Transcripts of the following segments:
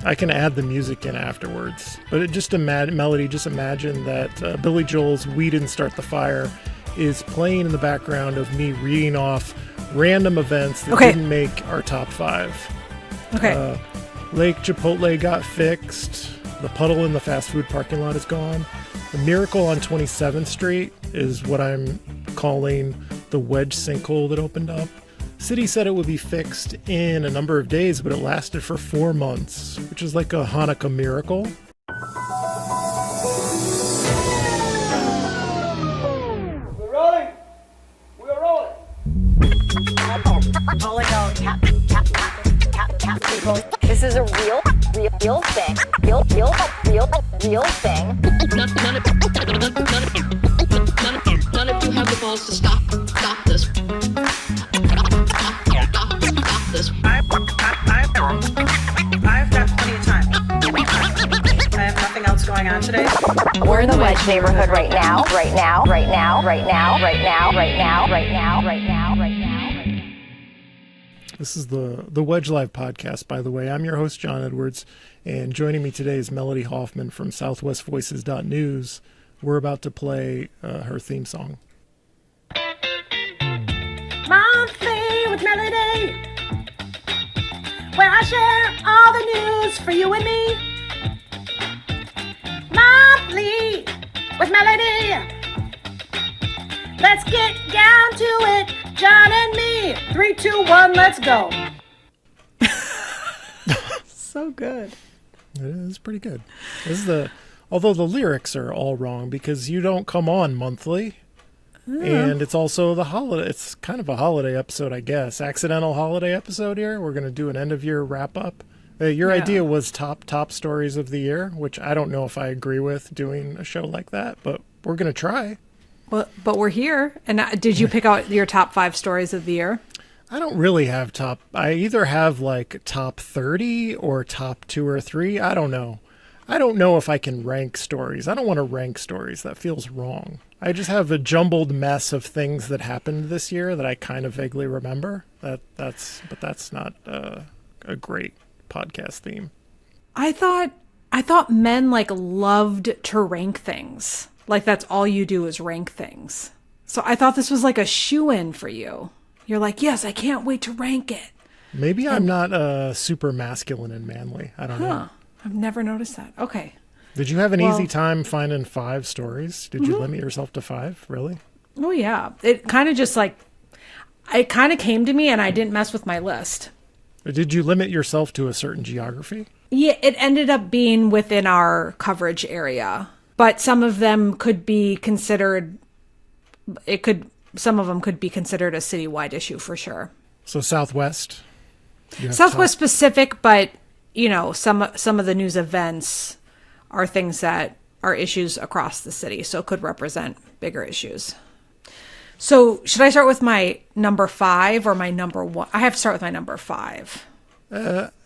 I can add the music in afterwards. But Melody, just imagine that Billy Joel's We Didn't Start the Fire is playing in the background of me reading off random events that didn't make our top 5. Okay. Lake Chipotle got fixed. The puddle in the fast food parking lot is gone. The miracle on 27th Street is what I'm calling the Wedge sinkhole that opened up. City said it would be fixed in a number of days, but it lasted for 4 months, which is like a Hanukkah miracle. We're rolling. We're rolling. This is a real thing. Real thing. None of you have the balls to stop this. Stop this. I've got plenty of time. I have nothing else going on today. We're in the Wedge neighborhood right now. This is the Wedge Live podcast, by the way. I'm your host, John Edwards, and joining me today is Melody Hoffmann from southwestvoices.news. We're about to play her theme song. Monthly with Melody, where I share all the news for you and me. Monthly with Melody, let's get down to it, John and me. 3, 2, 1, let's go. So good. It is pretty good. Although the lyrics are all wrong because you don't come on monthly. And it's also the holiday. It's kind of a holiday episode, I guess. Accidental holiday episode here. We're going to do an end of year wrap up. Your idea was top stories of the year, which I don't know if I agree with doing a show like that, but we're going to try. Well, but we're here. And did you pick out your top 5 stories of the year? I don't really have I either have like top 30 or top 2 or 3. I don't know. I don't know if I can rank stories. I don't want to rank stories. That feels wrong. I just have a jumbled mess of things that happened this year that I kind of vaguely remember. But that's not a great podcast theme. I thought men loved to rank things. Like that's all you do is rank things. So I thought this was like a shoo-in for you. You're like, yes, I can't wait to rank it. Maybe I'm not super masculine and manly. I don't know. I've never noticed that. Okay. Did you have an easy time finding 5 stories? Did you limit yourself to 5? Really? Oh, yeah. It kind of just it kind of came to me and I didn't mess with my list. Did you limit yourself to a certain geography? Yeah, it ended up being within our coverage area. But some of them could be considered, some of them could be considered a citywide issue for sure. So Southwest? Southwest specific, but, some of the news events are things that are issues across the city, so could represent bigger issues. So should I start with my number 5 or my number 1? I have to start with my number 5.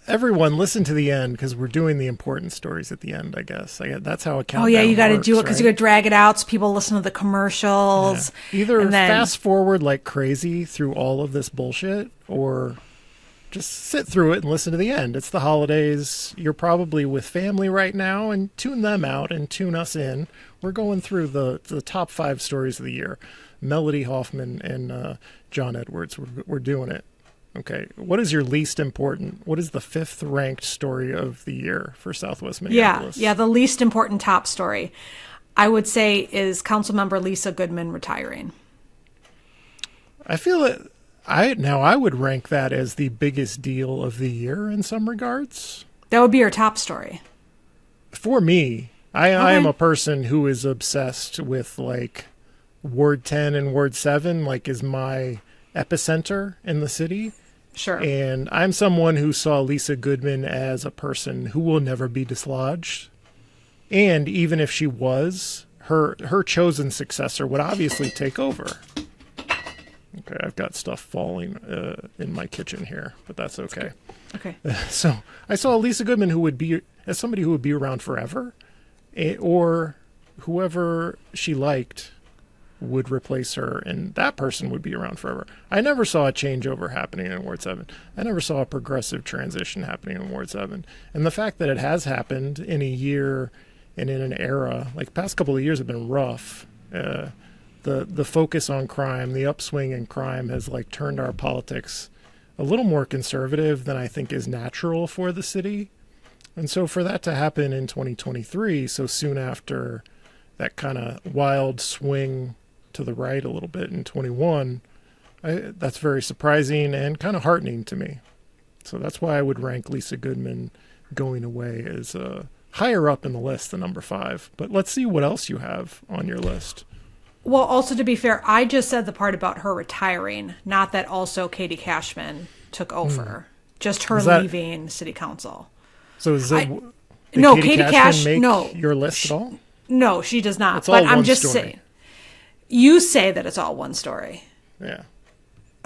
Everyone, listen to the end because we're doing the important stories at the end, I guess. That's how a countdown Oh, yeah, you got to do it because right? you got to drag it out so people listen to the commercials. Yeah. Either fast forward like crazy through all of this bullshit or just sit through it and listen to the end. It's the holidays. You're probably with family right now, and tune them out and tune us in. We're going through the top 5 stories of the year. Melody Hoffmann and John Edwards. We're doing it. Okay. What is your least important? What is the 5th ranked story of the year for Southwest Minneapolis? Yeah, the least important top story, I would say, is Councilmember Lisa Goodman retiring. I feel it. I would rank that as the biggest deal of the year in some regards. That would be your top story. For me, I am a person who is obsessed with Ward 10 and Ward 7, is my epicenter in the city. Sure. And I'm someone who saw Lisa Goodman as a person who will never be dislodged. And even if she was, her chosen successor would obviously take over. Okay, I've got stuff falling in my kitchen here, but that's okay. Okay. So I saw Lisa Goodman who would be, as somebody who would be around forever, or whoever she liked would replace her, and that person would be around forever. I never saw a changeover happening in Ward 7. I never saw a progressive transition happening in Ward 7. And the fact that it has happened in a year and in an era, like the past couple of years have been rough. The focus on crime, the upswing in crime has like turned our politics a little more conservative than I think is natural for the city. And so for that to happen in 2023, so soon after that kind of wild swing to the right a little bit in 21, that's very surprising and kind of heartening to me. So that's why I would rank Lisa Goodman going away as higher up in the list than number 5. But let's see what else you have on your list. Well, also to be fair, I just said the part about her retiring, not that also Katie Cashman took over. Just her leaving city council. So is it... No, Katie Cashman make your list at all? No, she does not. It's but all I'm one just story. saying. You say that it's all one story. Yeah.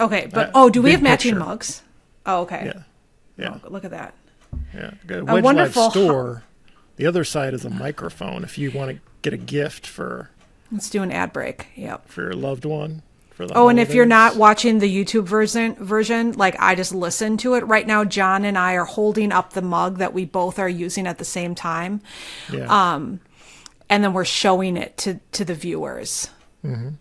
Okay, but do we big have matching picture. mugs? Oh, okay. Yeah. Oh, look at that. Yeah. Wedge A wonderful Live store. The other side is a microphone if you want to get a gift for Let's do an ad break. Yep. your loved one. For the And if you're not holidays. watching the YouTube version, like I just listened to it right now, John and I are holding up the mug that we both are using at the same time. Yeah. And then we're showing it to the viewers. In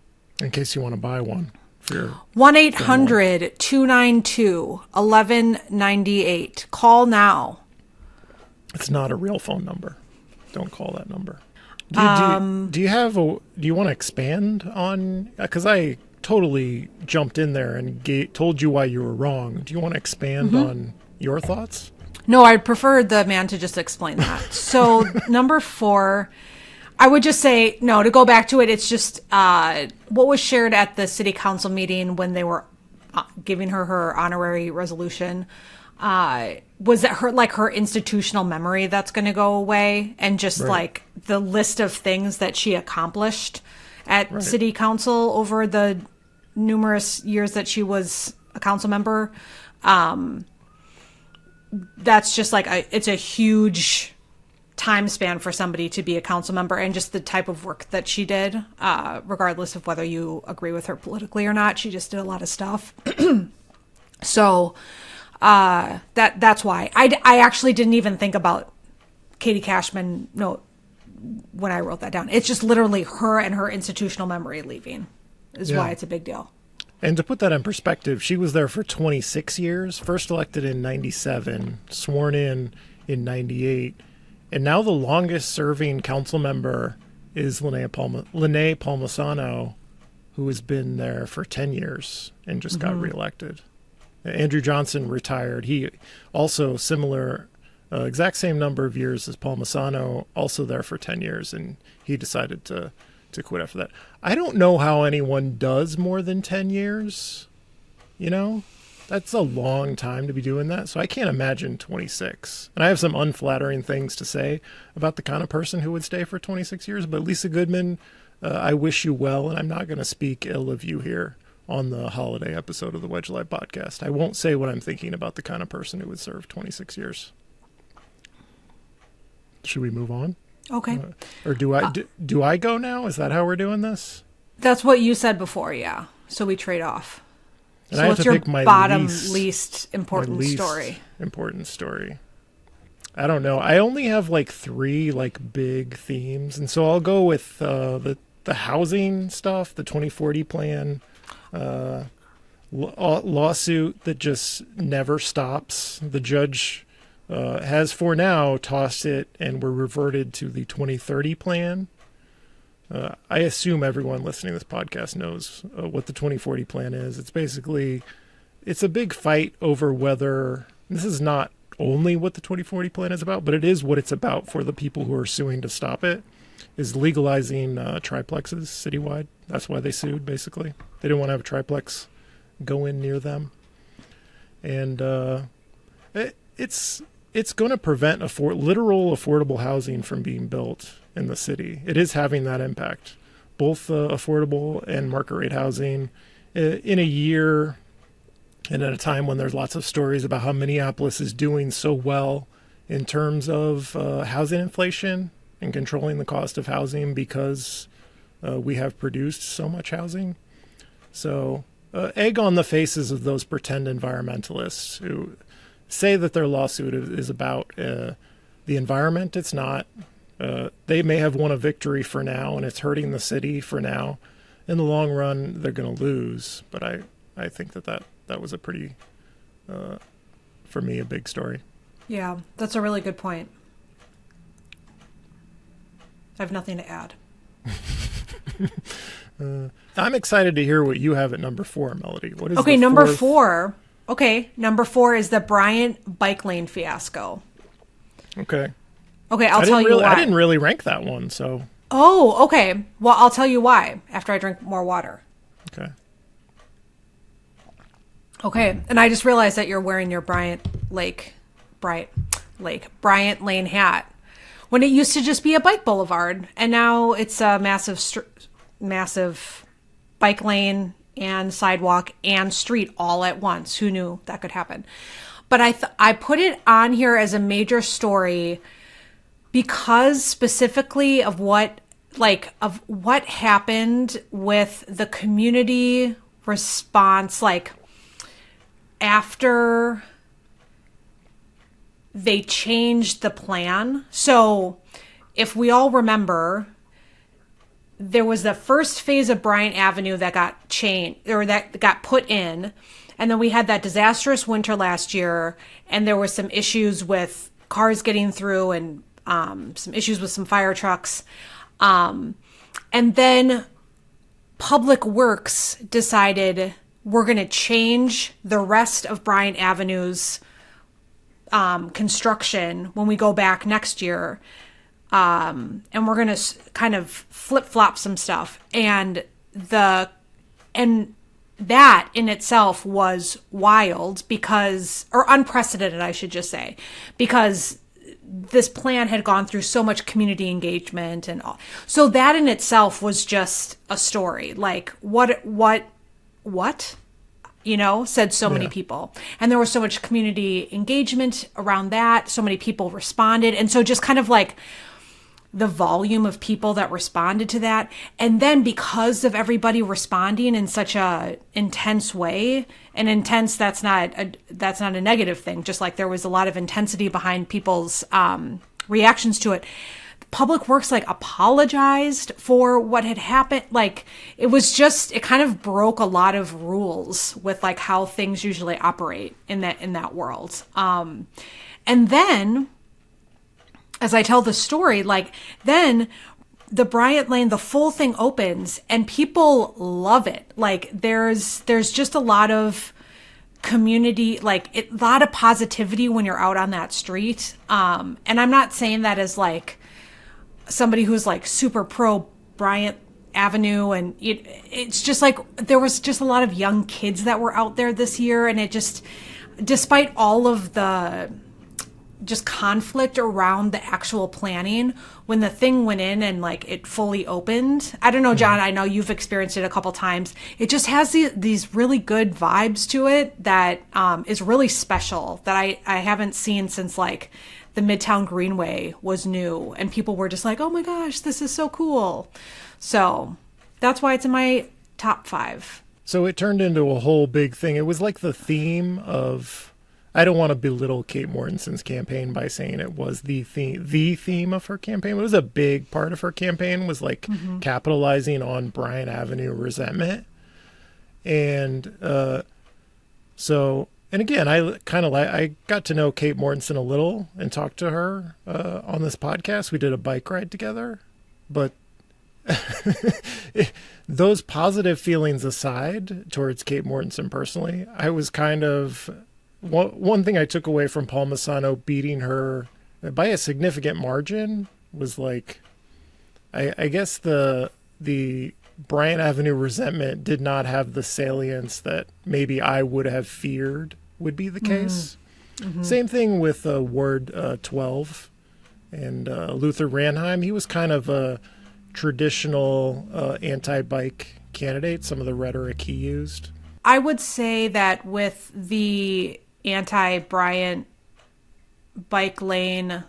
case you want to buy one for your 1-800-292-1198. Call now. It's not a real phone number. Don't call that number. Do you want to expand on, because I totally jumped in there and told you why you were wrong. Do you want to expand on your thoughts? No, I'd prefer the man to just explain that. So number 4, I would just say, no, to go back to it, it's just what was shared at the city council meeting when they were giving her honorary resolution was that her institutional memory that's going to go away, and just like the list of things that she accomplished at city council over the numerous years that she was a council member. That's just like it's a huge time span for somebody to be a council member, and just the type of work that she did, regardless of whether you agree with her politically or not. She just did a lot of stuff. So that's why I actually didn't even think about Katie Cashman when I wrote that down. It's just literally her and her institutional memory leaving is why it's a big deal. And to put that in perspective, she was there for 26 years, first elected in 97, sworn in 98, and now the longest serving council member is Lene Palmisano, who has been there for 10 years and just got reelected. Andrew Johnson retired. He also similar, exact same number of years as Palmisano, also there for 10 years, and he decided to quit after that. I don't know how anyone does more than 10 years. That's a long time to be doing that. So I can't imagine 26. And I have some unflattering things to say about the kind of person who would stay for 26 years. But Lisa Goodman, I wish you well, and I'm not going to speak ill of you here on the holiday episode of the Wedge Live podcast. I won't say what I'm thinking about the kind of person who would serve 26 years. Should we move on? Okay. Or do I go now? Is that how we're doing this? That's what you said before, yeah. So we trade off. And so I have what's to your pick my bottom least important story? Important story. I don't know. I only have like 3 like big themes, and so I'll go with the housing stuff, the 2040 plan, lawsuit that just never stops. The judge has for now tossed it, and we're reverted to the 2030 plan. I assume everyone listening to this podcast knows what the 2040 plan is. It's basically, it's a big fight over whether, this is not only what the 2040 plan is about, but it is what it's about for the people who are suing to stop it, is legalizing triplexes citywide. That's why they sued, basically. They didn't want to have a triplex go in near them. And it's going to prevent literal affordable housing from being built in the city. It is having that impact, both affordable and market rate housing. In a year and at a time when there's lots of stories about how Minneapolis is doing so well in terms of housing inflation and controlling the cost of housing because we have produced so much housing. So egg on the faces of those pretend environmentalists who say that their lawsuit is about the environment. It's not. They may have won a victory for now, and it's hurting the city for now. In the long run, they're going to lose. But I think that was a pretty, for me, a big story. Yeah, that's a really good point. I have nothing to add. I'm excited to hear what you have at number 4, Melody. What is okay, the number fourth? 4. Okay, number 4 is the Bryant bike lane fiasco. Okay. Okay, I'll tell you why. I didn't really rank that one, so. Oh, okay. Well, I'll tell you why after I drink more water. Okay. Okay, and I just realized that you're wearing your Bryant Lane hat when it used to just be a bike boulevard, and now it's a massive bike lane and sidewalk and street all at once. Who knew that could happen? But I put it on here as a major story because specifically of what happened with the community response, like after they changed the plan. So if we all remember, there was the first phase of Bryant Avenue that got changed, or that got put in. And then we had that disastrous winter last year, and there were some issues with cars getting through and some issues with some fire trucks. And then Public Works decided we're going to change the rest of Bryant Avenue's construction when we go back next year. And we're going to kind of flip-flop some stuff. And that in itself was wild or unprecedented, I should just say, because this plan had gone through so much community engagement and all. So that in itself was just a story. Like, what, said so many people. And there was so much community engagement around that. So many people responded. And so just kind of like the volume of people that responded to that. And then because of everybody responding in such a intense way, and intense, that's not a negative thing. Just like there was a lot of intensity behind people's reactions to it. Public Works apologized for what had happened. It kind of broke a lot of rules with how things usually operate in that world. And then, as I tell the story, then the Bryant Lane, the full thing opens and people love it. There's just a lot of community, a lot of positivity when you're out on that street. And I'm not saying that as somebody who's super pro Bryant Avenue, and it's just there was just a lot of young kids that were out there this year, and it just, despite all of the just conflict around the actual planning, when the thing went in and it fully opened, I don't know, John, I know you've experienced it a couple times, it just has these really good vibes to it that is really special, that I haven't seen since the Midtown Greenway was new, and people were just oh my gosh, this is so cool. So that's why it's in my top 5. So it turned into a whole big thing. It was the theme of, I don't want to belittle Kate Mortensen's campaign by saying it was the theme of her campaign. It was a big part of her campaign, was capitalizing on Bryant Avenue resentment. And and again, I got to know Kate Mortensen a little and talked to her on this podcast. We did a bike ride together, but those positive feelings aside towards Kate Mortensen personally, I was kind of, one thing I took away from Paul Massano beating her by a significant margin was I guess the Bryant Avenue resentment did not have the salience that maybe I would have feared would be the case. Mm-hmm. Same thing with Ward 12 and Luther Ranheim. He was kind of a traditional anti-bike candidate, some of the rhetoric he used. I would say that with the anti-Bryant bike lane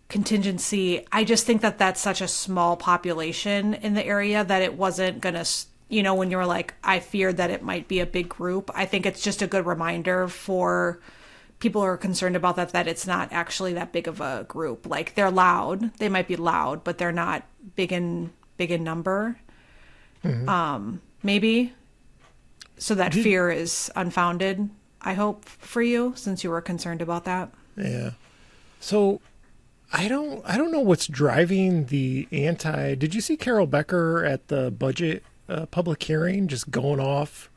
contingency. I just think that that's such a small population in the area that it wasn't going to, when you were like, I feared that it might be a big group. I think it's just a good reminder for people who are concerned about that it's not actually that big of a group. Like, they're loud. They might be loud, but they're not big in number. Maybe. So that fear is unfounded, I hope, for you, since you were concerned about that. Yeah. So I don't know what's driving the did you see Carol Becker at the budget public hearing just going off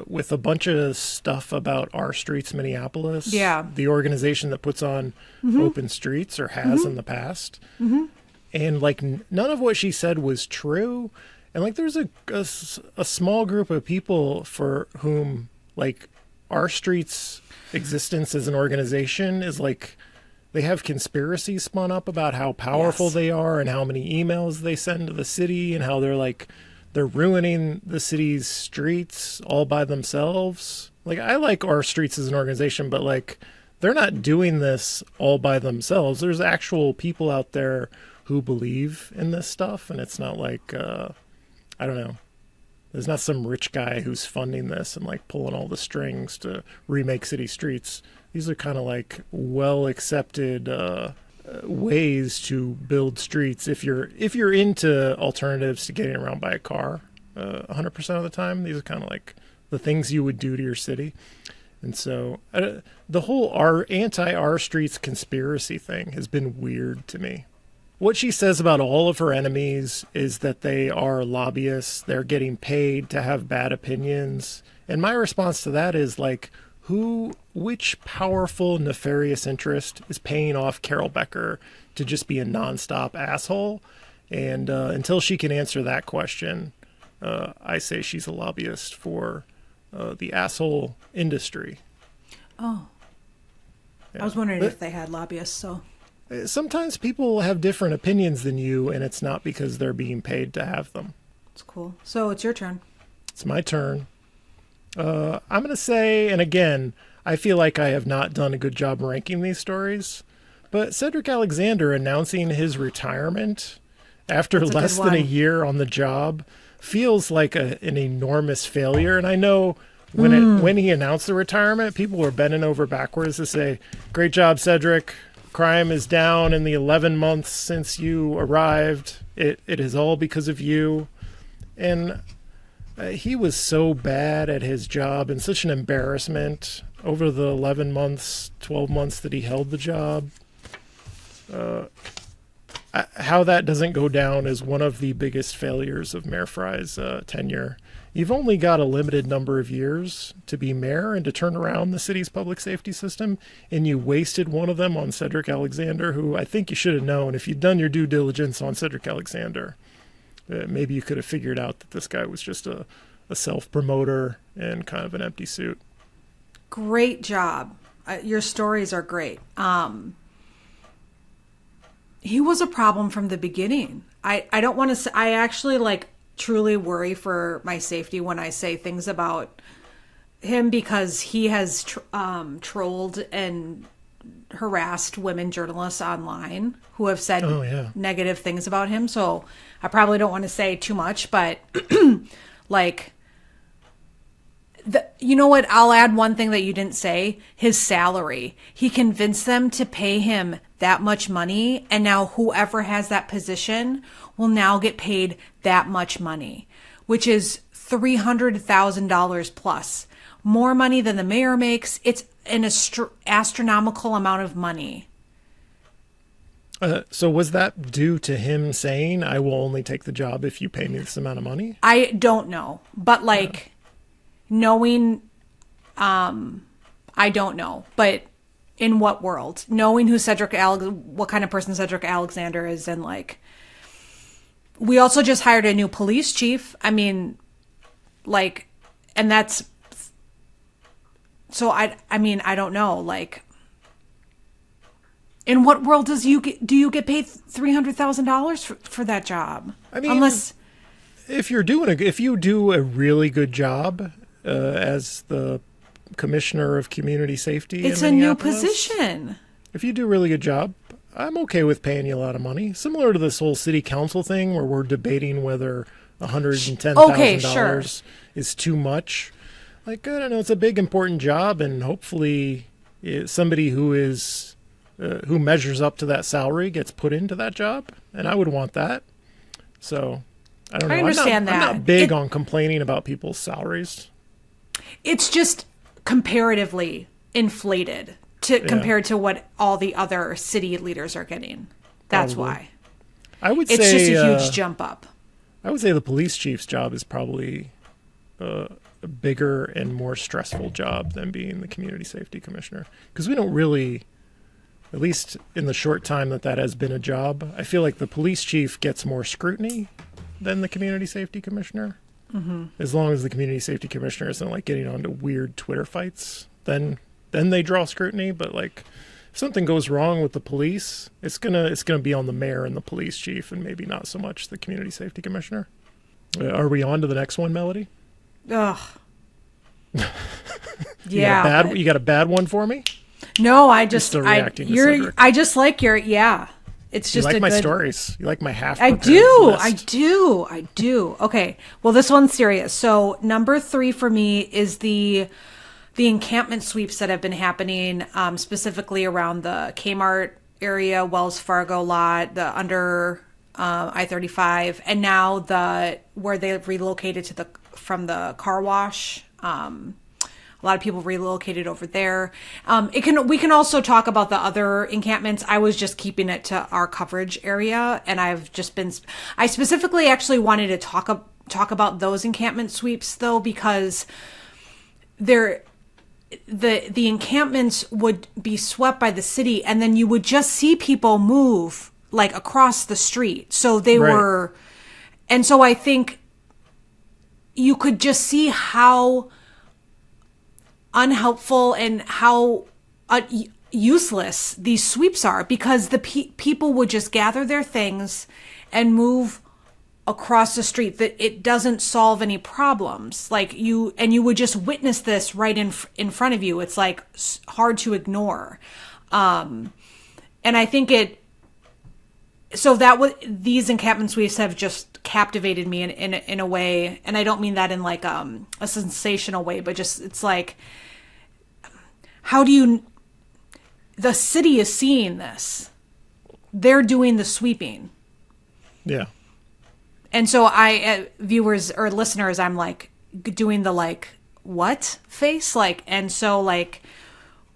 with a bunch of stuff about Our Streets Minneapolis? Yeah. The organization that puts on open streets, or has in the past. And like none of what she said was true. And like there's a small group of people for whom like Our Streets existence as an organization is like, they have conspiracies spun up about how powerful they are and how many emails they send to the city and how they're ruining the city's streets all by themselves. Like, I like Our Streets as an organization, but like they're not doing this all by themselves. There's actual people out there who believe in this stuff, and it's not like I don't know. There's not some rich guy who's funding this and like pulling all the strings to remake city streets. These are kind of like well accepted ways to build streets if you're into alternatives to getting around by a car. 100% of the time, these are kind of like the things you would do to your city. And so the whole anti-Our Streets conspiracy thing has been weird to me. What she says about all of her enemies is that they are lobbyists. They're getting paid to have bad opinions. And my response to that is like, which powerful, nefarious interest is paying off Carol Becker to just be a nonstop asshole? And until she can answer that question, I say she's a lobbyist for the asshole industry. Oh. Yeah. I was wondering if they had lobbyists, so... Sometimes people have different opinions than you, and it's not because they're being paid to have them. It's cool. So it's your turn. It's my turn. I'm going to say, and again, I feel like I have not done a good job ranking these stories, but Cedric Alexander announcing his retirement after less than a year on the job feels like an enormous failure. And I know when he announced the retirement, people were bending over backwards to say, "Great job, Cedric. Crime is down in the 11 months since you arrived. It is all because of you." And he was so bad at his job and such an embarrassment over the 11 months, 12 months that he held the job. How that doesn't go down is one of the biggest failures of Mayor Fry's tenure. You've only got a limited number of years to be mayor and to turn around the city's public safety system, and you wasted one of them on Cedric Alexander, who I think you should have known if you'd done your due diligence on Cedric Alexander. Maybe you could have figured out that this guy was just a self-promoter and kind of an empty suit. Great job. Your stories are great. He was a problem from the beginning. I don't want to say, I actually truly worry for my safety when I say things about him, because he has trolled and harassed women journalists online who have said negative things about him. So I probably don't want to say too much, but you know what? I'll add one thing that you didn't say. His salary. He convinced them to pay him that much money, and now whoever has that position will now get paid that much money, which is $300,000 plus. More money than the mayor makes. It's an astronomical amount of money. So was that due to him saying, "I will only take the job if you pay me this amount of money"? I don't know. But knowing, I don't know. But in what world? Knowing who what kind of person Cedric Alexander is, and we also just hired a new police chief. I mean, and that's, so I don't know, in what world do you get paid $300,000 for that job? I mean, unless if you do a really good job as the commissioner of community safety, it's a new position. If you do a really good job, I'm okay with paying you a lot of money. Similar to this whole city council thing where we're debating whether $110,000 Okay, sure. is too much. Like, I don't know, it's a big, important job, and hopefully somebody who is who measures up to that salary gets put into that job, and I would want that. So, I don't know. I understand I'm that. not big on complaining about people's salaries. It's just comparatively inflated compared to what all the other city leaders are getting. That's Probably. why. I would It's say just a huge jump up. I would say the police chief's job is probably a bigger and more stressful job than being the community safety commissioner, because we don't really, at least in the short time that has been a job, I feel like the police chief gets more scrutiny than the community safety commissioner. Mm-hmm. As long as the community safety commissioner isn't like getting onto weird Twitter fights, then they draw scrutiny. But like, if something goes wrong with the police, it's gonna be on the mayor and the police chief, and maybe not so much the community safety commissioner. Are we on to the next one, Melody? Ugh. You got a bad one for me? No, I just still reacting to Cedric. I just like your It's You just like my good, stories. You like my half. I do. Okay. Well, this one's serious. So number 3 for me is the encampment sweeps that have been happening, specifically around the Kmart area, Wells Fargo lot, the under I-35, and now where they relocated from the car wash. A lot of people relocated over there. We can also talk about the other encampments. I was just keeping it to our coverage area, and I specifically actually wanted to talk about those encampment sweeps though, because the encampments would be swept by the city, and then you would just see people move like across the street. So they were, and so I think you could just see how unhelpful and how useless these sweeps are, because the people would just gather their things and move across the street. That it doesn't solve any problems. Like you would just witness this right in front of you. It's like hard to ignore. And I think these encampment sweeps have just captivated me in a way, and I don't mean that in like a sensational way, but just it's like, the city is seeing this. They're doing the sweeping. Yeah. And so viewers or listeners, I'm like doing the like, what face? Like, and so like,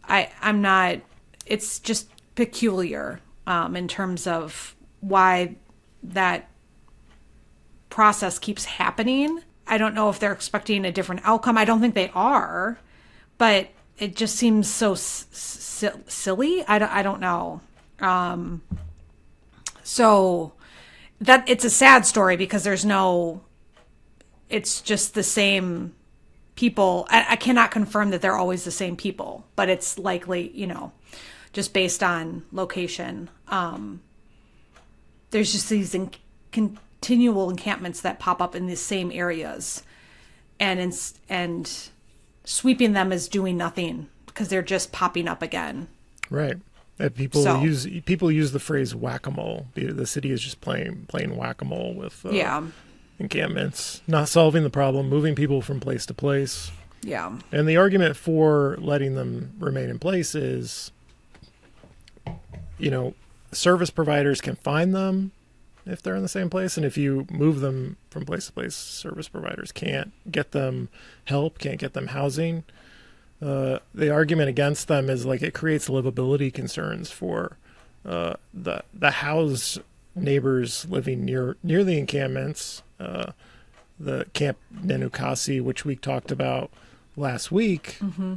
I'm not, it's just peculiar in terms of why that process keeps happening. I don't know if they're expecting a different outcome. I don't think they are, but it just seems so silly. I don't know. So that it's a sad story because it's just the same people. I cannot confirm that they're always the same people, but it's likely, just based on location. There's just these continual encampments that pop up in the same areas, and sweeping them is doing nothing because they're just popping up again. Right. People use the phrase whack-a-mole. The city is just playing whack-a-mole with encampments, not solving the problem, moving people from place to place. Yeah. And the argument for letting them remain in place is, service providers can find them if they're in the same place. And if you move them from place to place, service providers can't get them help, can't get them housing. The argument against them is like it creates livability concerns for the house neighbors living near the encampments. The Camp Nenukasi, which we talked about last week. Mm-hmm.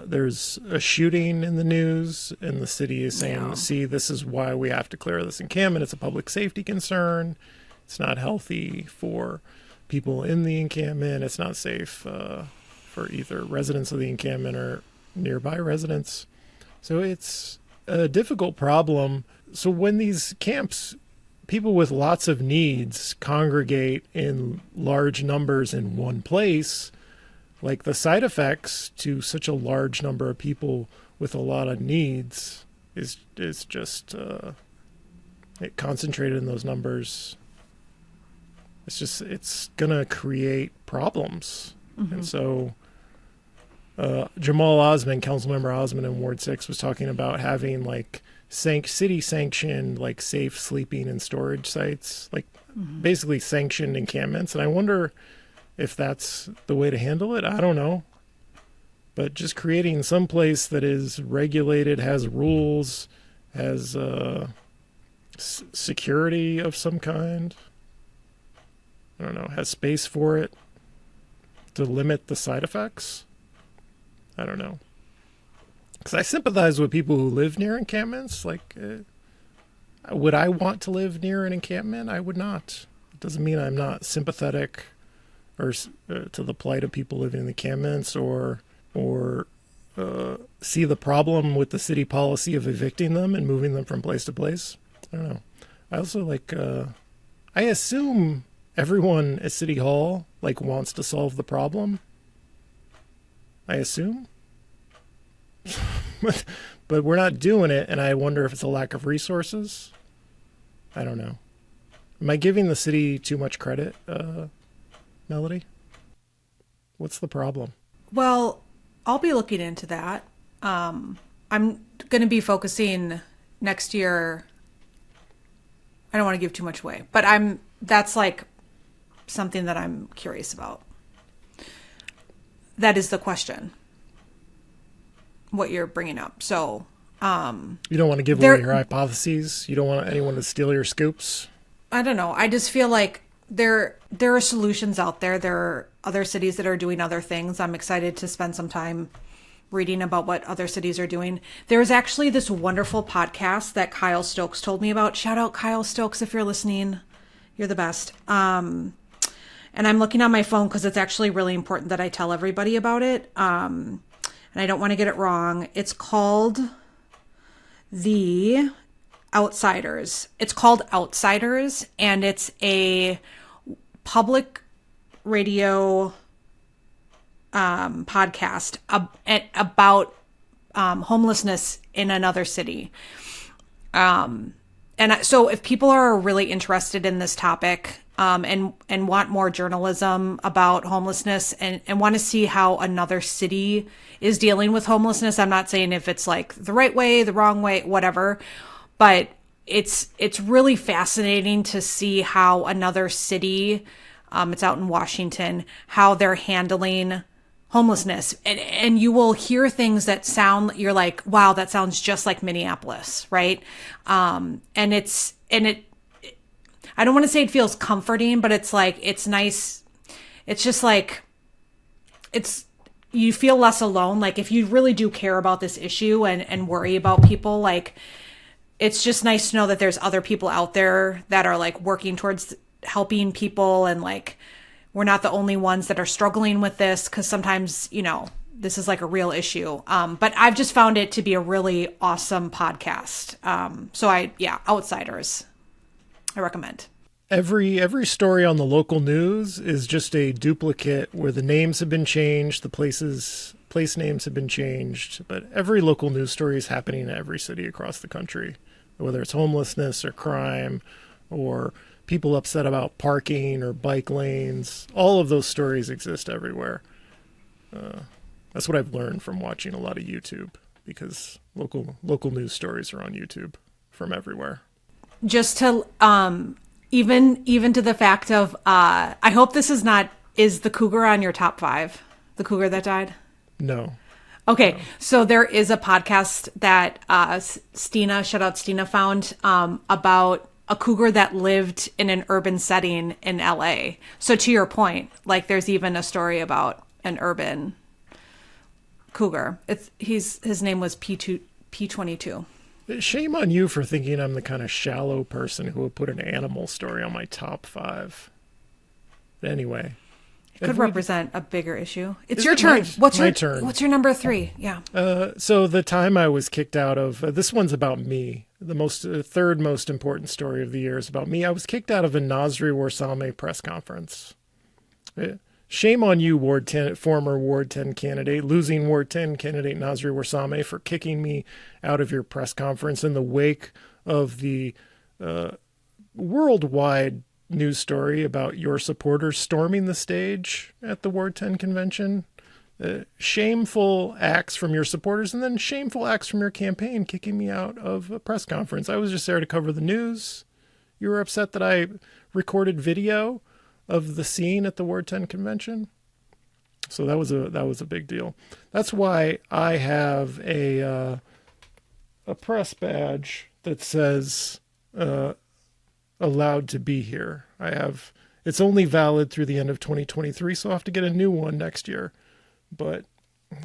There's a shooting in the news, and the city is saying, see, this is why we have to clear this encampment. It's a public safety concern. It's not healthy for people in the encampment. It's not safe for either residents of the encampment or nearby residents. So it's a difficult problem. So when these camps, people with lots of needs congregate in large numbers in one place, like the side effects to such a large number of people with a lot of needs is just it concentrated in those numbers. It's gonna create problems. And so Jamal Osman, Councilmember Osman in Ward 6, was talking about having like city sanctioned like safe sleeping and storage sites, like basically sanctioned encampments. And I wonder if that's the way to handle it. I don't know. But just creating some place that is regulated, has rules, has security of some kind. I don't know, has space for it to limit the side effects. I don't know. Because I sympathize with people who live near encampments. Like, would I want to live near an encampment? I would not. It doesn't mean I'm not sympathetic or to the plight of people living in encampments or see the problem with the city policy of evicting them and moving them from place to place. I don't know. I also like, I assume everyone at City Hall like wants to solve the problem. I assume. But we're not doing it, and I wonder if it's a lack of resources. I don't know. Am I giving the city too much credit, Melody? What's the problem? Well, I'll be looking into that. I'm going to be focusing next year. I don't want to give too much away, but that's like something that I'm curious about. That is the question, what you're bringing up. So, you don't want to give away your hypotheses. You don't want anyone to steal your scoops. I don't know. I just feel like there are solutions out there. There are other cities that are doing other things. I'm excited to spend some time reading about what other cities are doing. There's actually this wonderful podcast that Kyle Stokes told me about. Shout out Kyle Stokes if you're listening. You're the best. And I'm looking on my phone because it's actually really important that I tell everybody about it. And I don't want to get it wrong. It's called The Outsiders. It's called Outsiders, and it's a public radio podcast about homelessness in another city. And so if people are really interested in this topic and want more journalism about homelessness and want to see how another city is dealing with homelessness, I'm not saying if it's like the right way, the wrong way, whatever, but it's really fascinating to see how another city, it's out in Washington, how they're handling homelessness. And you will hear things that sound, you're like, wow, that sounds just like Minneapolis, right? I don't want to say it feels comforting, but it's like, it's nice. It's just like, you feel less alone. Like if you really do care about this issue and worry about people, like, it's just nice to know that there's other people out there that are like working towards helping people. And like, we're not the only ones that are struggling with this. 'Cause sometimes, this is like a real issue. But I've just found it to be a really awesome podcast. Outsiders, I recommend. Every story on the local news is just a duplicate where the names have been changed, the place names have been changed, but every local news story is happening in every city across the country, whether it's homelessness or crime or people upset about parking or bike lanes. All of those stories exist everywhere. That's what I've learned from watching a lot of YouTube, because local news stories are on YouTube from everywhere. Just to even to the fact of I hope this is the cougar on your top 5, the cougar that died? No. Okay, no. So there is a podcast that Stina, shout out Stina, found about a cougar that lived in an urban setting in LA. So to your point, like there's even a story about an urban cougar. His name was P22. Shame on you for thinking I'm the kind of shallow person who would put an animal story on my top 5. But anyway. It could represent a bigger issue. It's your turn. What's your turn? What's your number 3? Yeah. So the time I was kicked out of, this one's about me. The third most important story of the year is about me. I was kicked out of a Nasri Warsame press conference. Shame on you, former Ward 10 candidate, losing Ward 10 candidate Nasri Warsame, for kicking me out of your press conference in the wake of the worldwide news story about your supporters storming the stage at the Ward 10 convention. Shameful acts from your supporters, and then shameful acts from your campaign kicking me out of a press conference. I was just there to cover the news. You were upset that I recorded video of the scene at the Ward 10 convention. So that was a big deal. That's why I have a press badge that says allowed to be here. It's only valid through the end of 2023, so I'll have to get a new one next year. But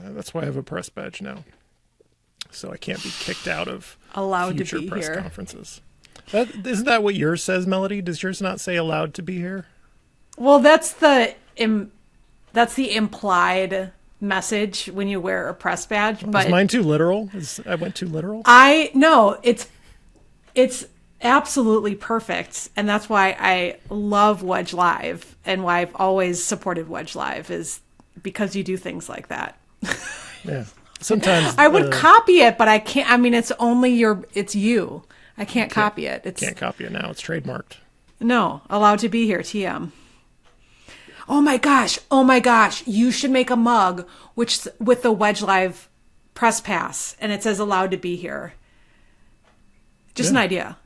that's why I have a press badge now. So I can't be kicked out of allowed future to be press here. Conferences. Isn't that what yours says, Melody? Does yours not say allowed to be here? Well, that's the implied message when you wear a press badge. But is mine too literal? I went too literal? No, it's absolutely perfect, and that's why I love Wedge Live, and why I've always supported Wedge Live, is because you do things like that. Yeah. Sometimes I would copy it, but I can't. I mean, it's you. I can't copy it. Can't copy it now. It's trademarked. No, allowed to be here. TM. Oh my gosh. You should make a mug with the Wedge Live press pass, and it says allowed to be here. Just an idea.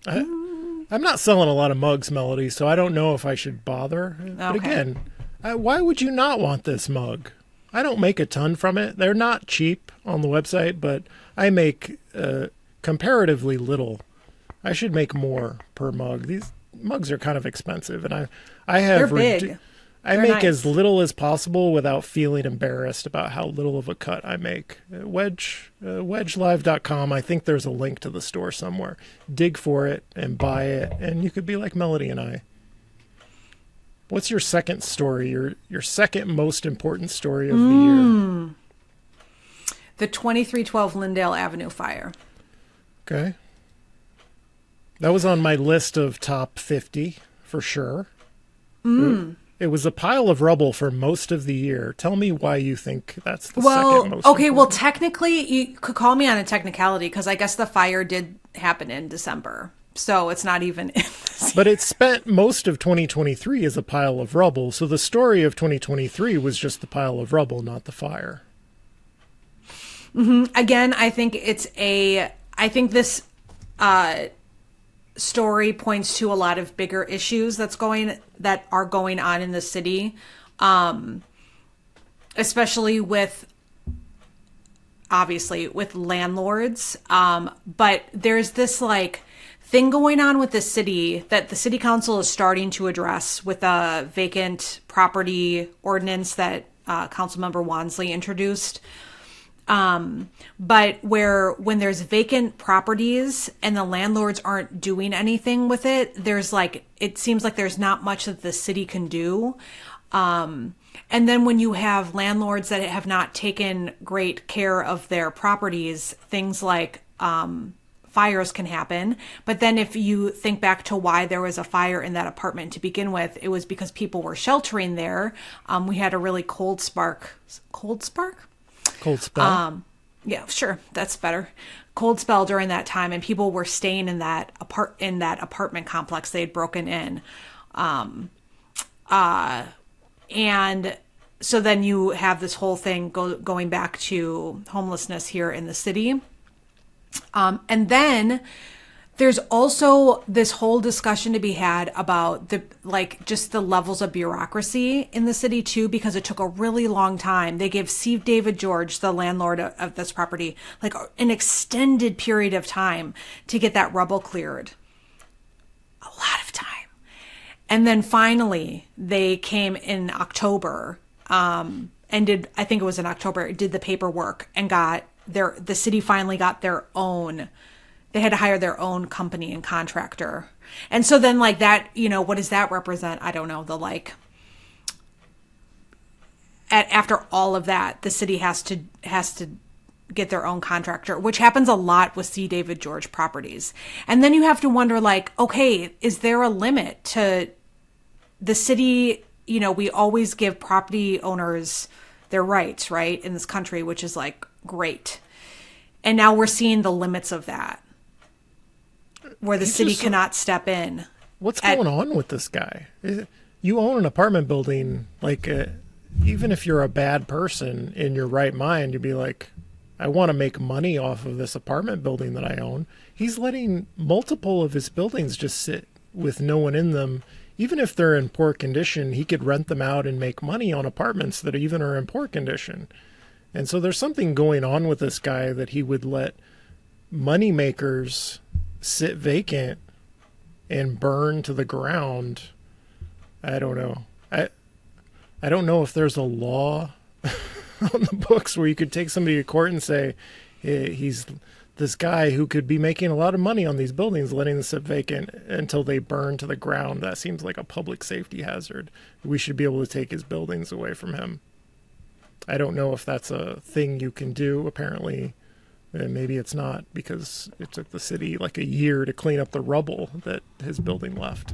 I'm not selling a lot of mugs, Melody, so I don't know if I should bother. Okay. But again, why would you not want this mug? I don't make a ton from it. They're not cheap on the website, but I make comparatively little. I should make more per mug. These mugs are kind of expensive, and I have they're big. I make as little as possible without feeling embarrassed about how little of a cut I make. Wedgelive.com. I think there's a link to the store somewhere. Dig for it and buy it, and you could be like Melody and I. What's your second story? Your second most important story of the year? The 2312 Lyndale Avenue fire. Okay. That was on my list of top 50 for sure. It was a pile of rubble for most of the year. Tell me why you think that's the second most important. Well, technically, you could call me on a technicality, because I guess the fire did happen in December. So it's not even... But it spent most of 2023 as a pile of rubble. So the story of 2023 was just the pile of rubble, not the fire. Mm-hmm. Again, I think I think this story points to a lot of bigger issues that are going on in the city, especially obviously with landlords. But there's this thing going on with the city that the city council is starting to address with a vacant property ordinance that Councilmember Wansley introduced. But when there's vacant properties and the landlords aren't doing anything with it, it seems like there's not much that the city can do. And then when you have landlords that have not taken great care of their properties, things like, fires can happen. But then if you think back to why there was a fire in that apartment to begin with, it was because people were sheltering there. We had a really cold spell. Yeah, sure. That's better. Cold spell during that time, and people were staying in that apartment complex they had broken in. And so then you have this whole thing going back to homelessness here in the city. And then there's also this whole discussion to be had about just the levels of bureaucracy in the city too, because it took a really long time. They gave Steve David George, the landlord of this property, an extended period of time to get that rubble cleared. A lot of time. And then finally they came in October, and did the paperwork and the city finally got their own. They had to hire their own company and contractor. And so then that, what does that represent? I don't know. After all of that, the city has to get their own contractor, which happens a lot with C. David George properties. And then you have to wonder, okay, is there a limit to the city we always give property owners their rights, right, in this country, which is like great. And now we're seeing the limits of that, where the city cannot step in. What's going on with this guy? You own an apartment building, like, even if you're a bad person in your right mind, you'd be like, I want to make money off of this apartment building that I own. He's letting multiple of his buildings just sit with no one in them. Even if they're in poor condition, he could rent them out and make money on apartments that even are in poor condition. And so there's something going on with this guy that he would let money makers sit vacant and burn to the ground. I don't know. I don't know if there's a law on the books where you could take somebody to court and say, hey, he's this guy who could be making a lot of money on these buildings, letting them sit vacant until they burn to the ground. That seems like a public safety hazard. We should be able to take his buildings away from him. I don't know if that's a thing you can do. Apparently, maybe it's not, because it took the city like a year to clean up the rubble that his building left.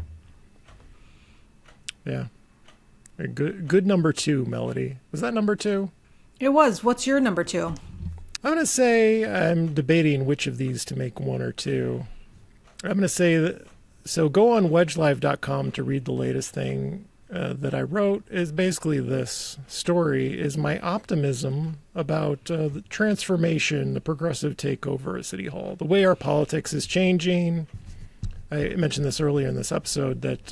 Yeah. A good number 2, Melody. Was that number 2? It was. What's your number 2? I'm going to say I'm debating which of these to make 1 or 2. I'm going to say that, so go on wedgelive.com to read the latest thing that I wrote. Is basically this story is my optimism about the transformation, the progressive takeover at City Hall, the way our politics is changing. I mentioned this earlier in this episode that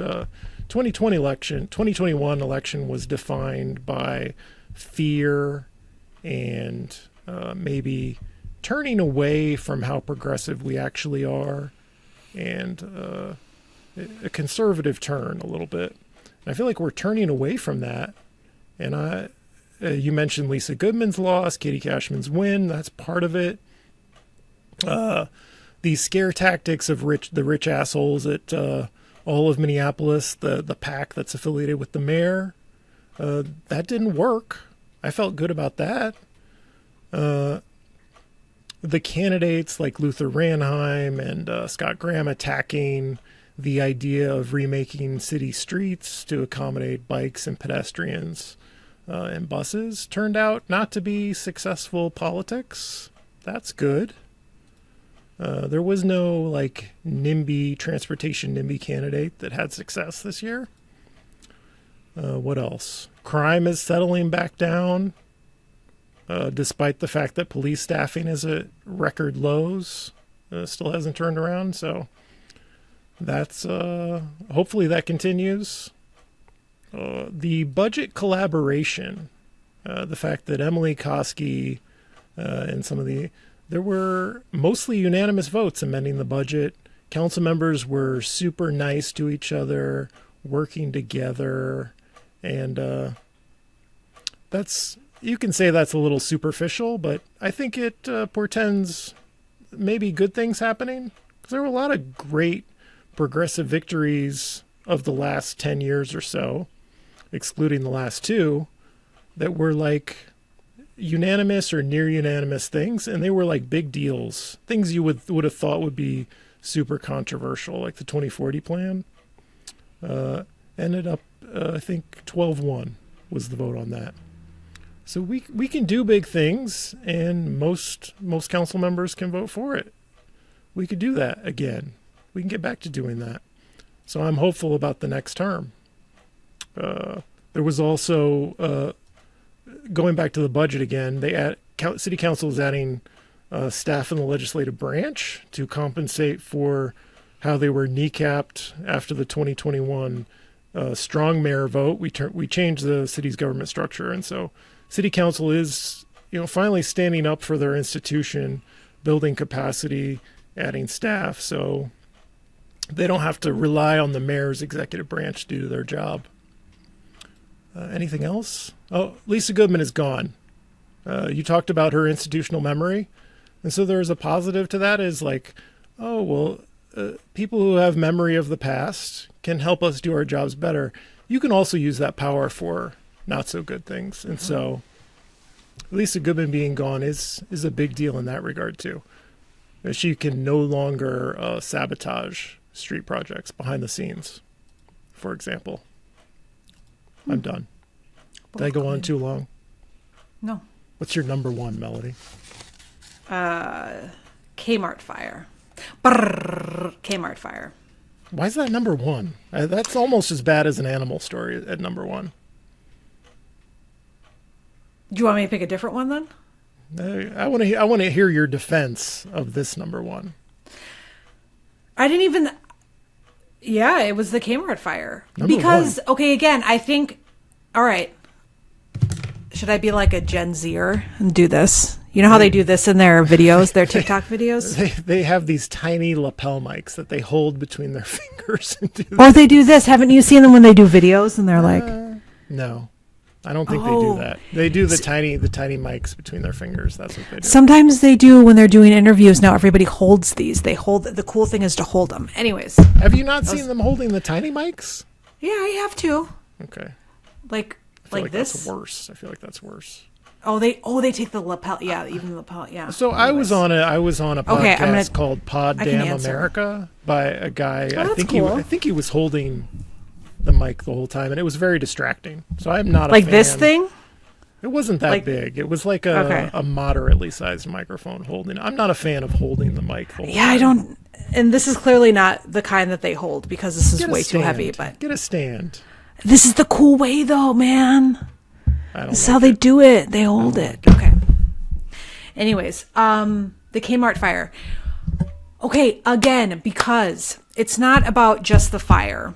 2021 election was defined by fear and maybe turning away from how progressive we actually are, and a conservative turn a little bit. And I feel like we're turning away from that. And you mentioned Lisa Goodman's loss, Katie Cashman's win. That's part of it. These scare tactics of the rich assholes at all of Minneapolis, the PAC that's affiliated with the mayor, that didn't work. I felt good about that. The candidates like Luther Ranheim and Scott Graham attacking the idea of remaking city streets to accommodate bikes and pedestrians and buses turned out not to be successful politics. That's good. There was no like transportation NIMBY candidate that had success this year. What else? Crime is settling back down, despite the fact that police staffing is at record lows. Still hasn't turned around. So that's hopefully that continues. The budget collaboration, the fact that Emily Koski and there were mostly unanimous votes amending the budget. Council members were super nice to each other, working together, and you can say that's a little superficial, but I think it portends maybe good things happening, because there were a lot of great progressive victories of the last 10 years or so, excluding the last 2, that were like unanimous or near unanimous things, and they were like big deals, things you would have thought would be super controversial, like the 2040 plan. Ended up I think 12-1 was the vote on that. So we can do big things, and most council members can vote for it. We could do that again. We can get back to doing that. So I'm hopeful about the next term. There was also going back to the budget again, City Council is adding staff in the legislative branch to compensate for how they were kneecapped after the 2021 strong mayor vote. We changed the city's government structure, and so City Council is finally standing up for their institution, building capacity, adding staff, so they don't have to rely on the mayor's executive branch to do their job. Anything else? Oh, Lisa Goodman is gone. You talked about her institutional memory. And so there's a positive to that, is like, oh, well, people who have memory of the past can help us do our jobs better. You can also use that power for not so good things. And so Lisa Goodman being gone is a big deal in that regard too. She can no longer sabotage street projects behind the scenes, for example. I'm done. Did I go on too long? No. What's your number one, Melody? Kmart Fire. Brrr, Kmart Fire. Why is that number one? That's almost as bad as an animal story at number one. Do you want me to pick a different one then? I want to hear your defense of this number one. I didn't even. Yeah, it was the Kmart Fire. Number because, one. okay, again, I think. All right. Should I be like a Gen Zer and do this? You know how they do this in their videos, their TikTok videos? They have these tiny lapel mics that they hold between their fingers. And do Or they do this. Haven't you seen them when they do videos and they're like. No. I don't think they do that. They do the tiny mics between their fingers. That's what they do. Sometimes they do when they're doing interviews. Now everybody holds these. They hold. The cool thing is to hold them. Anyways. Have you not seen them holding the tiny mics? Yeah, I have to. Okay. Like That's this. worse. I feel like that's worse. Oh, they take the lapel. Yeah, even the lapel. Yeah. So I was on a podcast called Pod I can Damn answer. America by a guy. I that's think cool. I think he was holding the mic the whole time, and it was very distracting. So I'm not Like a fan. this thing. It wasn't that big. It was like a moderately sized microphone holding. I'm not a fan of holding the mic the whole time. I don't. And this is clearly not the kind that they hold because this is Get a way too heavy. stand. But Get a stand. this is the cool way, though, man. I don't This is like how they it. do it. They hold it. Okay. Anyways, the Kmart Fire. Okay, again, because it's not about just the fire.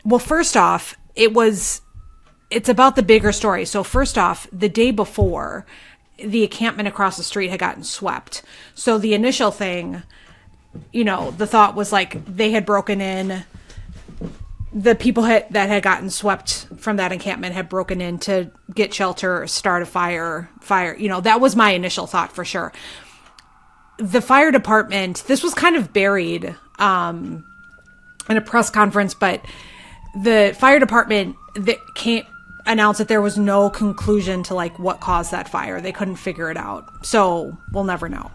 Well, first off, it's about the bigger story. So first off, the day before, the encampment across the street had gotten swept. So the initial thing, the thought was like they had broken in. The people that had gotten swept from that encampment had broken in to get shelter, start a fire. That was my initial thought for sure. The fire department, this was kind of buried in a press conference, but the fire department announced that there was no conclusion to like what caused that fire. They couldn't figure it out. So we'll never know.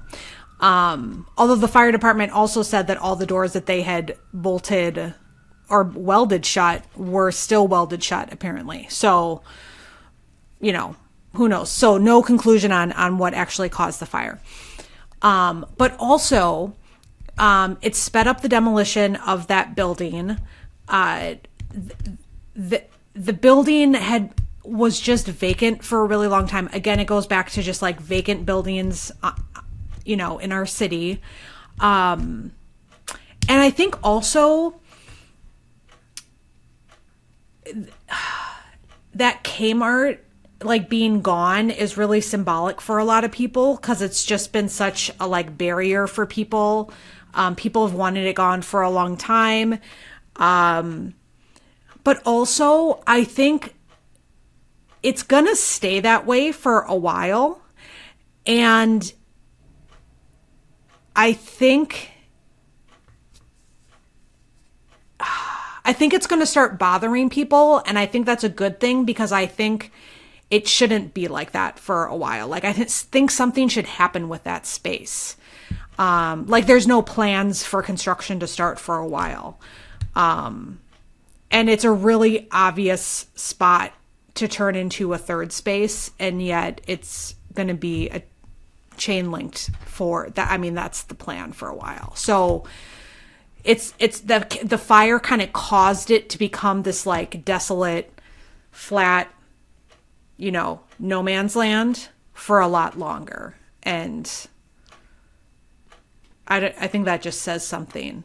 Although the fire department also said that all the doors that they had bolted or welded shut were still welded shut, apparently. So, who knows? So no conclusion on what actually caused the fire. But also, it sped up the demolition of that building. The building was just vacant for a really long time. Again, it goes back to just like vacant buildings, in our city. And I think also that Kmart like being gone is really symbolic for a lot of people because it's just been such a like barrier for people. People have wanted it gone for a long time. But also I think it's gonna stay that way for a while. And I think it's going to start bothering people, and I think that's a good thing because I think it shouldn't be like that for a while. Like, I think something should happen with that space. Like, there's no plans for construction to start for a while. And it's a really obvious spot to turn into a third space, and yet it's going to be a chain linked for that. I mean, that's the plan for a while. So it's the fire kind of caused it to become this like desolate, flat, no man's land for a lot longer. And I think that just says something,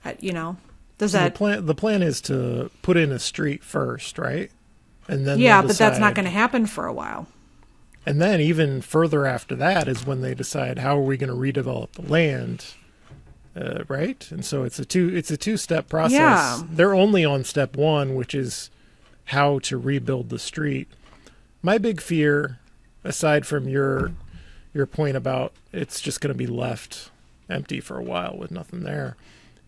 does So that the plan is to put in a street first, right? And then but that's not going to happen for a while. And then even further after that is when they decide how are we going to redevelop the land. Right? And so it's a two-step process. Yeah. They're only on step one, which is how to rebuild the street. My big fear, aside from your point about it's just going to be left empty for a while with nothing there,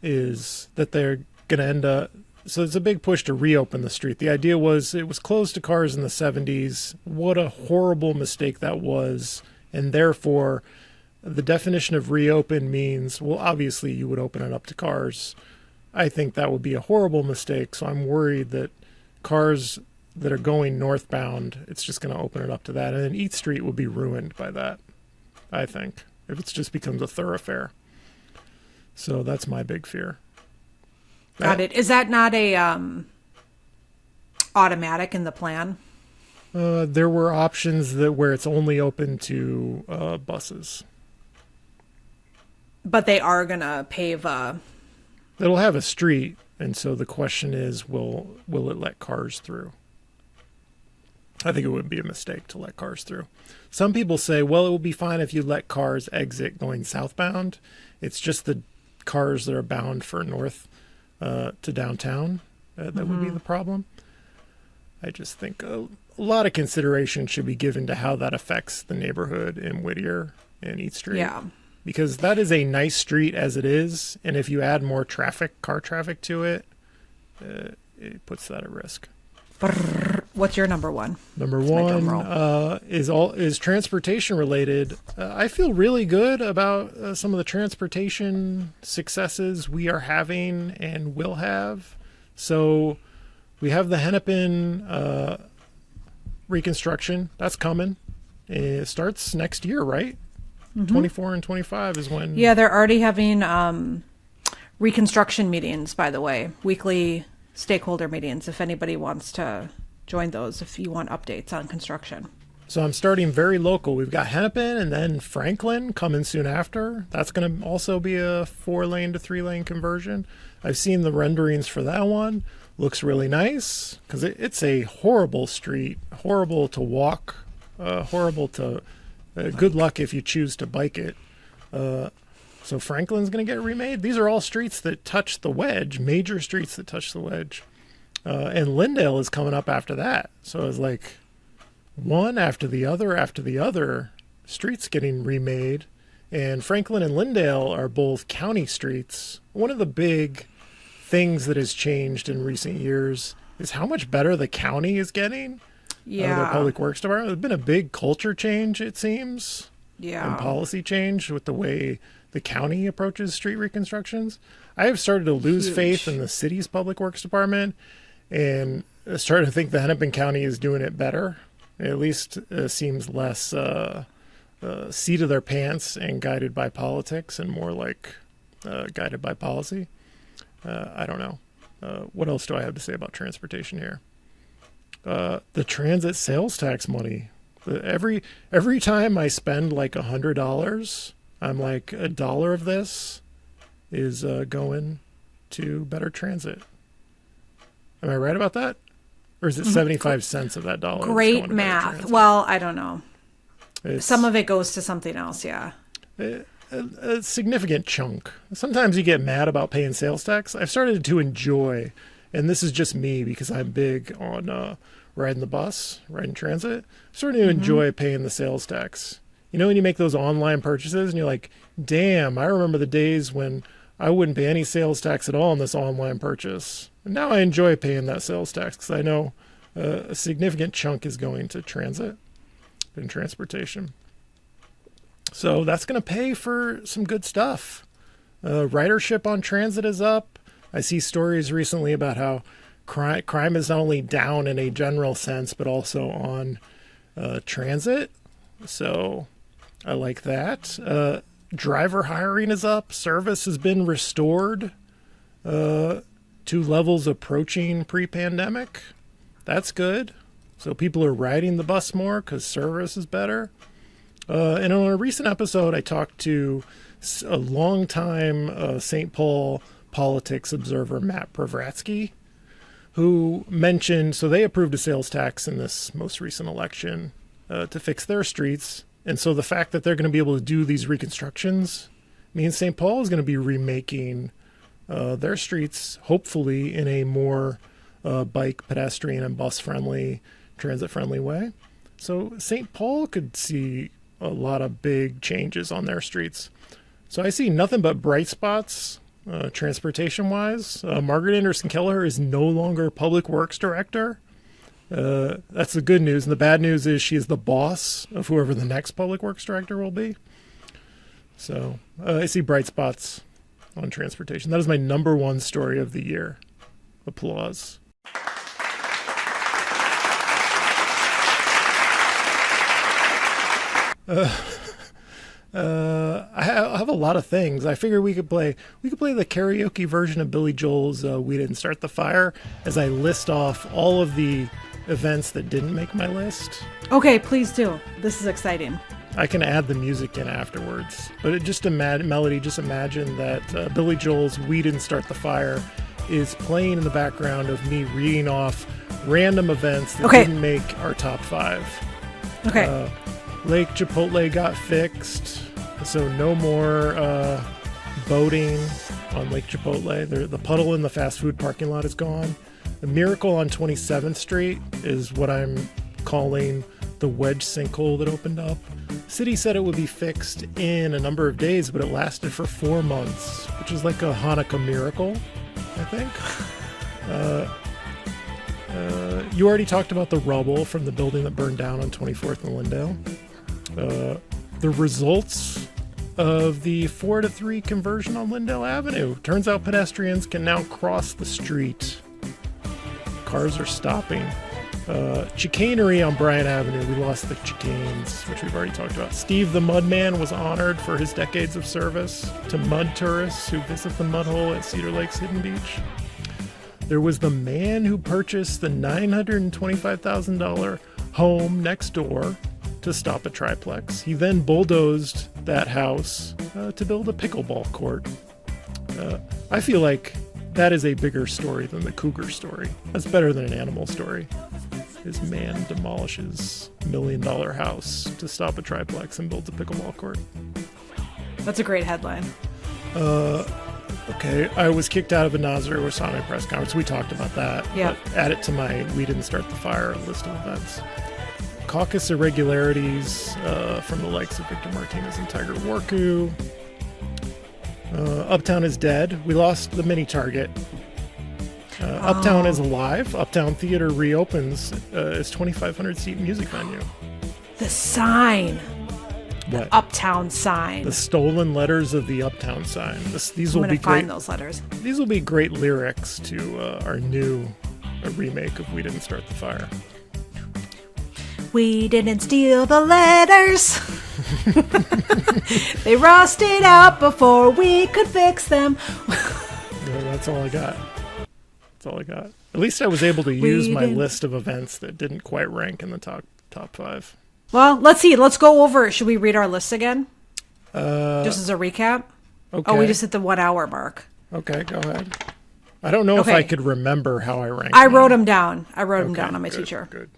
is that they're going to end up... So there's a big push to reopen the street. The idea was it was closed to cars in the 70s. What a horrible mistake that was. And therefore... the definition of reopen means, well, obviously you would open it up to cars. I think that would be a horrible mistake. So I'm worried that cars that are going northbound, it's just going to open it up to that. And then East Street will be ruined by that, I think, if it just becomes a thoroughfare. So that's my big fear. Got it. Is that not a automatic in the plan? There were options where it's only open to buses. But they are going to pave It'll have a street, and so the question is, will it let cars through? I think it would be a mistake to let cars through. Some people say, well, it will be fine if you let cars exit going southbound. It's just the cars that are bound for north to downtown that would be the problem. I just think a lot of consideration should be given to how that affects the neighborhood in Whittier and East Street. Yeah. Because that is a nice street as it is, and if you add more car traffic to it, it puts that at risk. What's your number one? Number one is transportation related. I feel really good about some of the transportation successes we are having and will have. So we have the Hennepin reconstruction. That's coming. It starts next year, right? 24 and 25 is when... Yeah, they're already having reconstruction meetings, by the way. Weekly stakeholder meetings, if anybody wants to join those, if you want updates on construction. So I'm starting very local. We've got Hennepin and then Franklin coming soon after. That's going to also be a 4-lane to 3-lane conversion. I've seen the renderings for that one. Looks really nice because it's a horrible street, horrible to walk, horrible to... good luck if you choose to bike it. So Franklin's going to get remade. These are all streets that touch the Wedge, major streets that touch the Wedge. And Lyndale is coming up after that. So it's like one after the other streets getting remade. And Franklin and Lyndale are both county streets. One of the big things that has changed in recent years is how much better the county is getting. Yeah. Their public works department. There's been a big culture change, it seems. Yeah. And policy change with the way the county approaches street reconstructions. I have started to lose faith in the city's public works department and started to think the Hennepin County is doing it better. At least seems less seat of their pants and guided by politics and more like guided by policy. I don't know. What else do I have to say about transportation here? The transit sales tax money. Every time I spend like $100, I'm like $1 of this is going to better transit. Am I right about that? Or is it 75 cents of that dollar? Great math. Well, I don't know. Some of it goes to something else, yeah. A significant chunk. Sometimes you get mad about paying sales tax. I've started to enjoy, and this is just me because I'm big on riding the bus, riding transit. I'm starting to enjoy paying the sales tax. You know when you make those online purchases and you're like, damn, I remember the days when I wouldn't pay any sales tax at all on this online purchase. And now I enjoy paying that sales tax because I know a significant chunk is going to transit and transportation. So that's going to pay for some good stuff. Ridership on transit is up. I see stories recently about how crime is not only down in a general sense, but also on transit. So I like that. Driver hiring is up. Service has been restored to levels approaching pre-pandemic. That's good. So people are riding the bus more because service is better. And on a recent episode, I talked to a longtime St. Paul politics observer, Matt Pravratsky, who mentioned, so they approved a sales tax in this most recent election to fix their streets. And so the fact that they're going to be able to do these reconstructions means St. Paul is going to be remaking their streets, hopefully in a more bike, pedestrian, and bus-friendly, transit-friendly way. So St. Paul could see a lot of big changes on their streets. So I see nothing but bright spots transportation-wise. Margaret Anderson Keller is no longer Public Works Director. That's the good news. And the bad news is she is the boss of whoever the next Public Works Director will be. So I see bright spots on transportation. That is my number one story of the year. Applause. I have a lot of things. I figure we could play the karaoke version of Billy Joel's "We Didn't Start the Fire" as I list off all of the events that didn't make my list. Okay, please do. This is exciting. I can add the music in afterwards, but melody. Just imagine that Billy Joel's "We Didn't Start the Fire" is playing in the background of me reading off random events that didn't make our top 5. Okay. Lake Chipotle got fixed, so no more boating on Lake Chipotle. The puddle in the fast food parking lot is gone. The miracle on 27th Street is what I'm calling the Wedge sinkhole that opened up. City said it would be fixed in a number of days, but it lasted for 4 months, which is like a Hanukkah miracle, I think. You already talked about the rubble from the building that burned down on 24th and Lindale. The results of the 4-3 conversion on Lindale Avenue. Turns out pedestrians can now cross the street. Cars are stopping. Chicanery on Bryant Avenue. We lost the chicanes, which we've already talked about. Steve the Mudman was honored for his decades of service to mud tourists who visit the mud hole at Cedar Lake's Hidden Beach. There was the man who purchased the $925,000 home next door to stop a triplex. He then bulldozed that house to build a pickleball court. I feel like that is a bigger story than the cougar story. That's better than an animal story. This man demolishes $1 million house to stop a triplex and builds a pickleball court. That's a great headline. Okay, I was kicked out of a Nasri Warsame press conference. We talked about that. Yeah. Add it to my "We Didn't Start the Fire" list of events. Caucus irregularities from the likes of Victor Martinez and Tiger Warku. Uptown is dead. We lost the mini Target. Uptown is alive. Uptown Theater reopens as 2,500 seat music venue. The sign. What? Uptown sign. The stolen letters of the Uptown sign. These will I'm be gonna find great. those letters. These will be great lyrics to our new remake of "We Didn't Start the Fire." We didn't steal the letters. They rusted out before we could fix them. Yeah, that's all I got. That's all I got. At least I was able to use my list of events that didn't quite rank in the top 5. Well, let's see. Let's go over. Should we read our list again? Just as a recap? Okay. Oh, we just hit the 1 hour mark. Okay, go ahead. I don't know if I could remember how I ranked. I wrote them down. I wrote them down on my teacher. Good.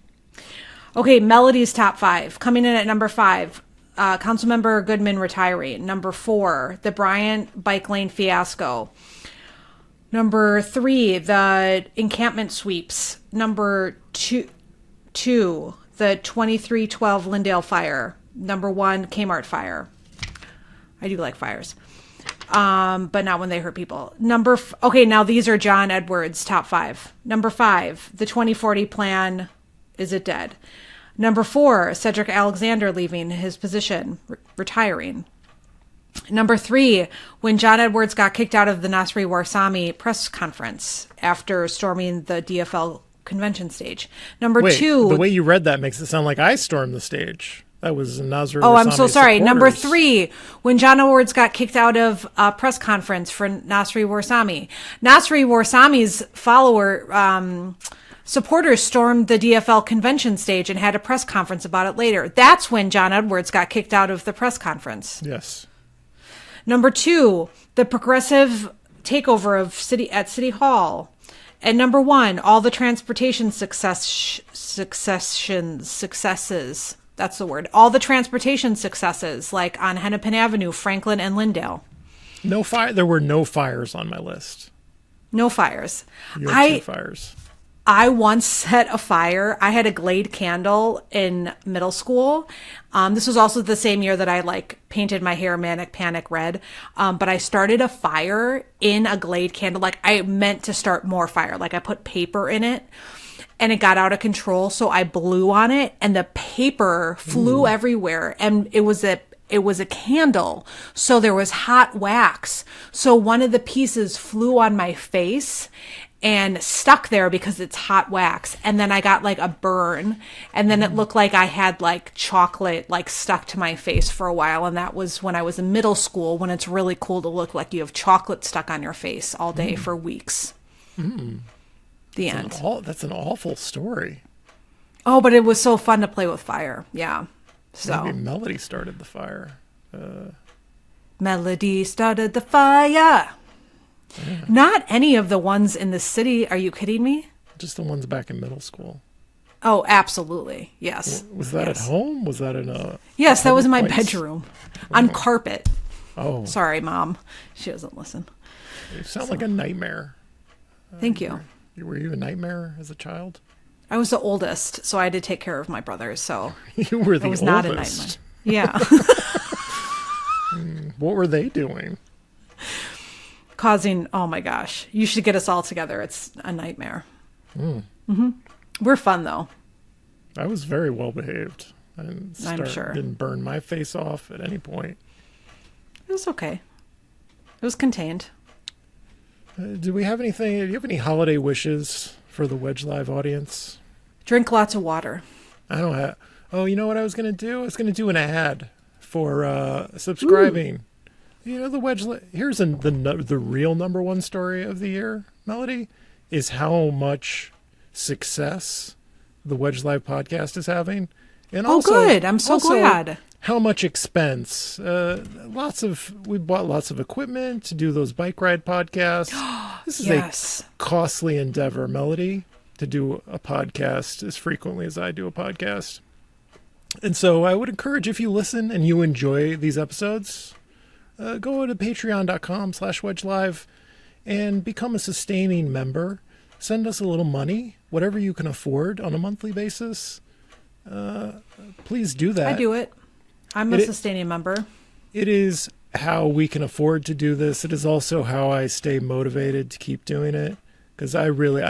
Okay, Melody's top 5. Coming in at number 5, Councilmember Goodman retiring. Number 4, the Bryant Bike Lane fiasco. Number 3, the encampment sweeps. Number 2, the 2312 Lindale fire. Number 1, Kmart fire. I do like fires. But not when they hurt people. Okay, now these are John Edwards' top 5. Number 5, the 2040 plan. Is it dead? Number 4, Cedric Alexander leaving his position, retiring. Number 3, when John Edwards got kicked out of the Nasri Warsame press conference after storming the DFL convention stage. Number 2... The way you read that makes it sound like I stormed the stage. That was Nasri Warsame's I'm so sorry. supporters. Number 3, when John Edwards got kicked out of a press conference for Nasri Warsame. Nasri Warsame's supporters stormed the DFL convention stage and had a press conference about it later. That's when John Edwards got kicked out of the press conference. Yes. Number 2, the progressive takeover of City Hall. And number 1, all the transportation successes. That's the word. All the transportation successes, like on Hennepin Avenue, Franklin, and Lindale. No fire. There were no fires on my list. No fires. You had 2 fires. I once set a fire. I had a Glade candle in middle school. This was also the same year that I painted my hair Manic Panic red. But I started a fire in a Glade candle. I meant to start more fire. I put paper in it and it got out of control. So I blew on it and the paper flew everywhere. And it was it was a candle. So there was hot wax. So one of the pieces flew on my face and stuck there because it's hot wax. And then I got like a burn, and then it looked like I had like chocolate like stuck to my face for a while. And that was when I was in middle school, when it's really cool to look like you have chocolate stuck on your face all day for weeks. The end. That's an awful story. Oh, but it was so fun to play with fire. Yeah. So Maybe Melody started the fire. Melody started the fire. Not any of the ones in the city. Are you kidding me? Just the ones back in middle school. Oh, absolutely. Yes. Was that Yes. at home? Was that in a... Yes, that was in my public place? bedroom on carpet. Oh, Sorry, Mom. She doesn't listen. you sound like a nightmare. Thank you. Were you a nightmare as a child? I was the oldest, so I had to take care of my brothers. So You were the I was oldest. not a nightmare. Yeah. What were they doing? Causing, oh my gosh. You should get us all together. It's a nightmare. We're fun, though. I was very well behaved. I'm sure. Didn't burn my face off at any point. It was okay. It was contained. Do we have anything? Do you have any holiday wishes for the Wedge Live audience? Drink lots of water. I don't have. Oh, you know what I was going to do? I was going to do an ad for subscribing. You know, the Wedge. Here's the real number one story of the year, Melody, is how much success the Wedge Live podcast is having, and also, good. I'm so glad. How much expense? We bought lots of equipment to do those bike ride podcasts. This is Yes. a costly endeavor, Melody, to do a podcast as frequently as I do a podcast. And so I would encourage, if you listen and you enjoy these episodes, go to patreon.com/wedgelive and become a sustaining member. Send us a little money, whatever you can afford on a monthly basis. Please do that. I do it. I'm a sustaining member. It is how we can afford to do this. It is also how I stay motivated to keep doing it, because I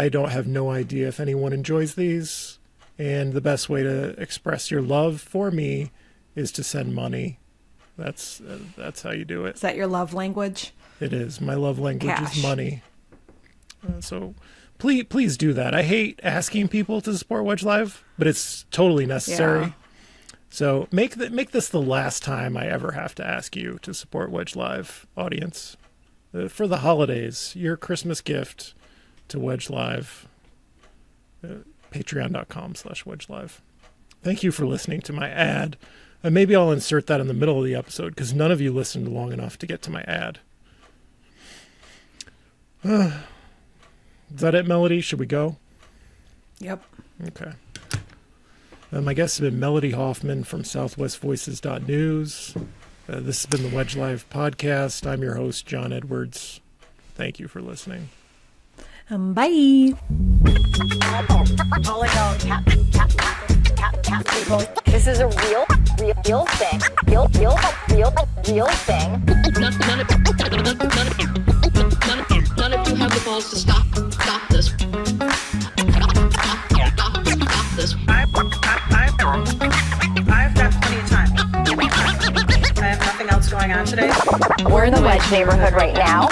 don't have no idea if anyone enjoys these. And the best way to express your love for me is to send money. That's how you do it. Is that your love language? It is. My love language Cash. is money. So please do that. I hate asking people to support Wedge Live, but it's totally necessary. Yeah. So make this the last time I ever have to ask you to support Wedge Live, audience. For the holidays, your Christmas gift to Wedge Live. Patreon.com/WedgeLive. Thank you for listening to my ad. And maybe I'll insert that in the middle of the episode, because none of you listened long enough to get to my ad. Is that it, Melody? Should we go? Yep. Okay. My guests have been Melody Hoffmann from southwestvoices.news. This has been the Wedge Live podcast. I'm your host, John Edwards. Thank you for listening. Bye. This is a real thing. Real thing. None of you have the balls to stop this. Stop this. I've got plenty of time. I have nothing else going on today. We're in the Wedge neighborhood right now.